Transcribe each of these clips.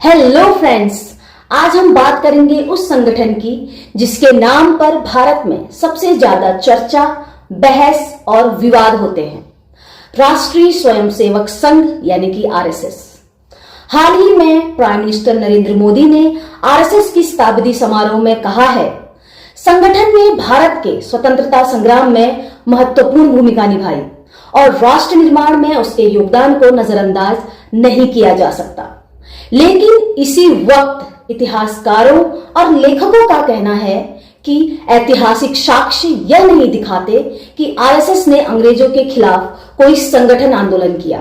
Hello friends, आज हम बात करेंगे उस संगठन की जिसके नाम पर भारत में सबसे ज्यादा चर्चा, बहस और विवाद होते हैं। राष्ट्रीय स्वयंसेवक संघ यानी कि आरएसएस। हाल ही में प्राइम मिनिस्टर नरेंद्र मोदी ने आरएसएस की शताब्दी समारोह में कहा है, संगठन ने भारत के स्वतंत्रता संग्राम में महत्वपूर्ण भूमिका निभाई और राष्ट्र निर्माण में उसके योगदान को नजरअंदाज नहीं किया जा सकता। लेकिन इसी वक्त इतिहासकारों और लेखकों का कहना है कि ऐतिहासिक साक्ष्य यह नहीं दिखाते कि आरएसएस ने अंग्रेजों के खिलाफ कोई संगठन आंदोलन किया।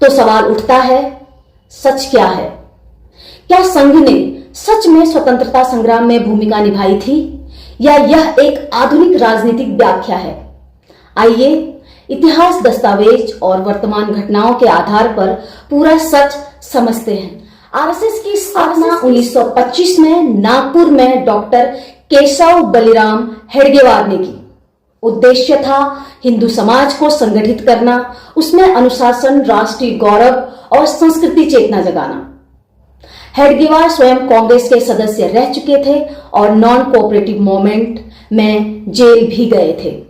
तो सवाल उठता है, सच क्या है? क्या संघ ने सच में स्वतंत्रता संग्राम में भूमिका निभाई थी या यह एक आधुनिक राजनीतिक व्याख्या है? आइए इतिहास, दस्तावेज और वर्तमान घटनाओं के आधार पर पूरा सच समझते हैं। आरएसएस की स्थापना 1925 में नागपुर में डॉक्टर केशव बलिराम हेडगेवार ने की। उद्देश्य था हिंदू समाज को संगठित करना, उसमें अनुशासन, राष्ट्रीय गौरव और संस्कृति चेतना जगाना। हेडगेवार स्वयं कांग्रेस के सदस्य रह चुके थे और नॉन कोऑपरेटिव मूवमेंट में जेल भी गए थे।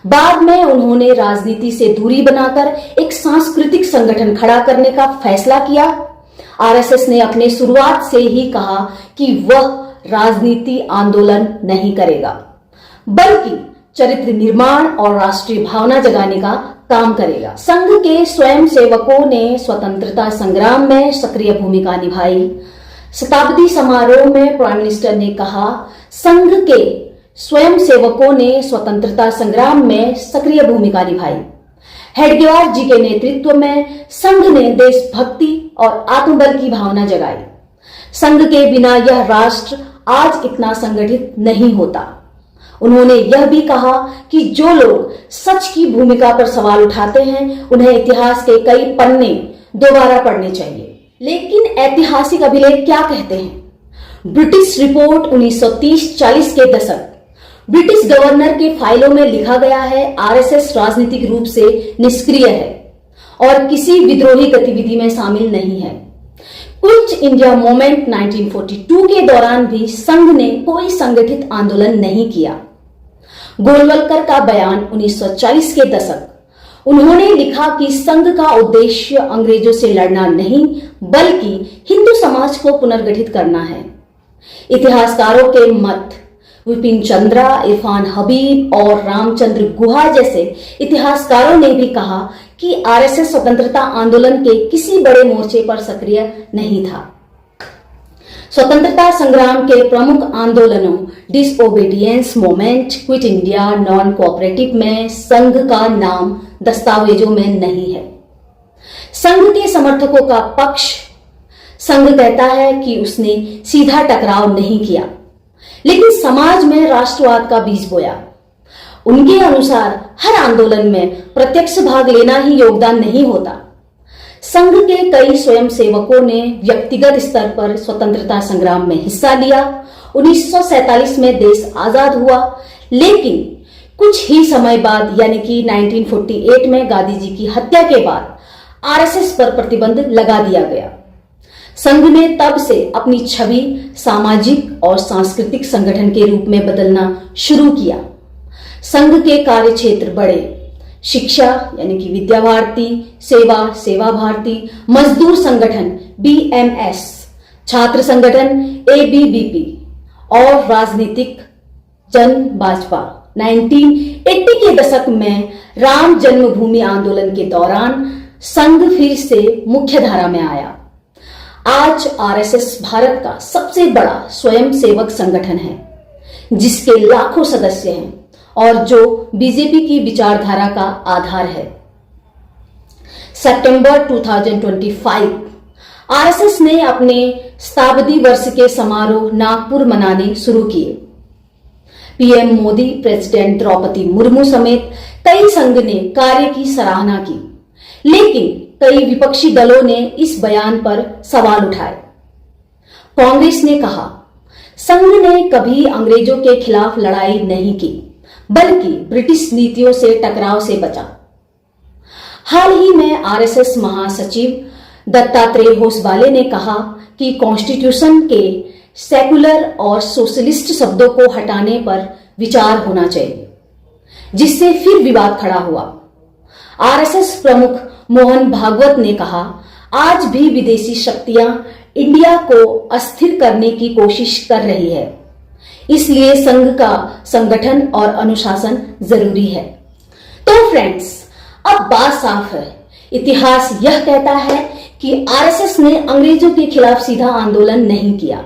बाद में उन्होंने राजनीति से दूरी बनाकर एक सांस्कृतिक संगठन खड़ा करने का फैसला किया। आरएसएस ने अपने शुरुआत से ही कहा कि वह राजनीति आंदोलन नहीं करेगा, बल्कि चरित्र निर्माण और राष्ट्रीय भावना जगाने का काम करेगा। संघ के स्वयंसेवकों ने स्वतंत्रता संग्राम में सक्रिय भूमिका निभाई। शताब्दी समारोह में प्राइम मिनिस्टर ने कहा, संघ के स्वयंसेवकों ने स्वतंत्रता संग्राम में सक्रिय भूमिका निभाई। हेडगेवार जी के नेतृत्व में संघ ने देशभक्ति और आत्मबल की भावना जगाई। संघ के बिना यह राष्ट्र आज इतना संगठित नहीं होता। उन्होंने यह भी कहा कि जो लोग सच की भूमिका पर सवाल उठाते हैं, उन्हें इतिहास के कई पन्ने दोबारा पढ़ने चाहिए। लेकिन ऐतिहासिक अभिलेख क्या कहते हैं? ब्रिटिश रिपोर्ट 1930-40 के दशक ब्रिटिश गवर्नर के फाइलों में लिखा गया है, आरएसएस राजनीतिक रूप से निष्क्रिय है और किसी विद्रोही गतिविधि में शामिल नहीं है। क्विट इंडिया मूवमेंट 1942 के दौरान भी संघ ने कोई संगठित आंदोलन नहीं किया। गोलवलकर का बयान 1940 के दशक, उन्होंने लिखा कि संघ का उद्देश्य अंग्रेजों से लड़ना नहीं, बल्कि हिंदू समाज को पुनर्गठित करना है। इतिहासकारों के मत विपिन चंद्रा, इरफान हबीब और रामचंद्र गुहा जैसे इतिहासकारों ने भी कहा कि आरएसएस स्वतंत्रता आंदोलन के किसी बड़े मोर्चे पर सक्रिय नहीं था। स्वतंत्रता संग्राम के प्रमुख आंदोलनों disobedience movement, quit India, non cooperative में संघ का नाम दस्तावेजों में नहीं है। संघ के समर्थकों का पक्ष, संघ कहता है कि उसने सीधा टकराव नहीं किया, लेकिन समाज में राष्ट्रवाद का बीज बोया। उनके अनुसार हर आंदोलन में प्रत्यक्ष भाग लेना ही योगदान नहीं होता। संघ के कई स्वयंसेवकों ने व्यक्तिगत स्तर पर स्वतंत्रता संग्राम में हिस्सा लिया। 1947 में देश आजाद हुआ, लेकिन कुछ ही समय बाद यानी कि 1948 में गांधी जी की हत्या के बाद आरएसएस पर प्रतिबंध लगा दिया गया। संघ ने तब से अपनी छवि सामाजिक और सांस्कृतिक संगठन के रूप में बदलना शुरू किया। संघ के कार्य क्षेत्र बढ़े। शिक्षा यानी कि विद्या भारती, सेवा भारती, मजदूर संगठन बीएमएस, छात्र संगठन एबीवीपी और राजनीतिक जन भाजपा। 1980 के दशक में राम जन्मभूमि आंदोलन के दौरान संघ फिर से मुख्य धारा में आया। आज आरएसएस भारत का सबसे बड़ा स्वयंसेवक संगठन है, जिसके लाखों सदस्य हैं और जो बीजेपी की विचारधारा का आधार है। सितंबर 2025 आरएसएस ने अपने शताब्दी वर्ष के समारोह नागपुर मनाने शुरू किए। पीएम मोदी, प्रेसिडेंट द्रौपदी मुर्मू समेत कई संघ ने कार्य की सराहना की, लेकिन कई विपक्षी दलों ने इस बयान पर सवाल उठाए। कांग्रेस ने कहा, संघ ने कभी अंग्रेजों के खिलाफ लड़ाई नहीं की, बल्कि ब्रिटिश नीतियों से टकराव से बचा। हाल ही में आरएसएस महासचिव दत्तात्रेय होसबाले ने कहा कि कॉन्स्टिट्यूशन के सेकुलर और सोशलिस्ट शब्दों को हटाने पर विचार होना चाहिए, जिससे फिर विवाद खड़ा हुआ। आरएसएस प्रमुख मोहन भागवत ने कहा, आज भी विदेशी शक्तियां इंडिया को अस्थिर करने की कोशिश कर रही है, इसलिए संघ का संगठन और अनुशासन जरूरी है। तो फ्रेंड्स, अब बात साफ है। इतिहास यह कहता है कि आरएसएस ने अंग्रेजों के खिलाफ सीधा आंदोलन नहीं किया,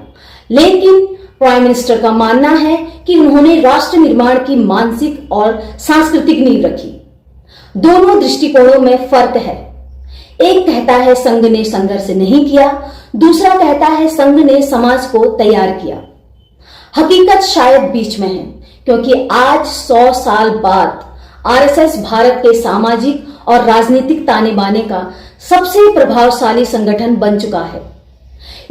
लेकिन प्राइम मिनिस्टर का मानना है कि उन्होंने राष्ट्र निर्माण की मानसिक और सांस्कृतिक नींव रखी। दोनों दृष्टिकोणों में फर्क है। एक कहता है संघ ने संघर्ष नहीं किया, दूसरा कहता है संघ ने समाज को तैयार किया। हकीकत शायद बीच में है, क्योंकि आज 100 साल बाद आरएसएस भारत के सामाजिक और राजनीतिक ताने बाने का सबसे प्रभावशाली संगठन बन चुका है।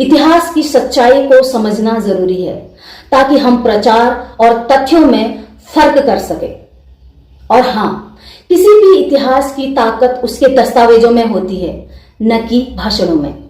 इतिहास की सच्चाई को समझना जरूरी है, ताकि हम प्रचार और तथ्यों में फर्क कर सके। और हां, किसी भी इतिहास की ताकत उसके दस्तावेजों में होती है, न कि भाषणों में।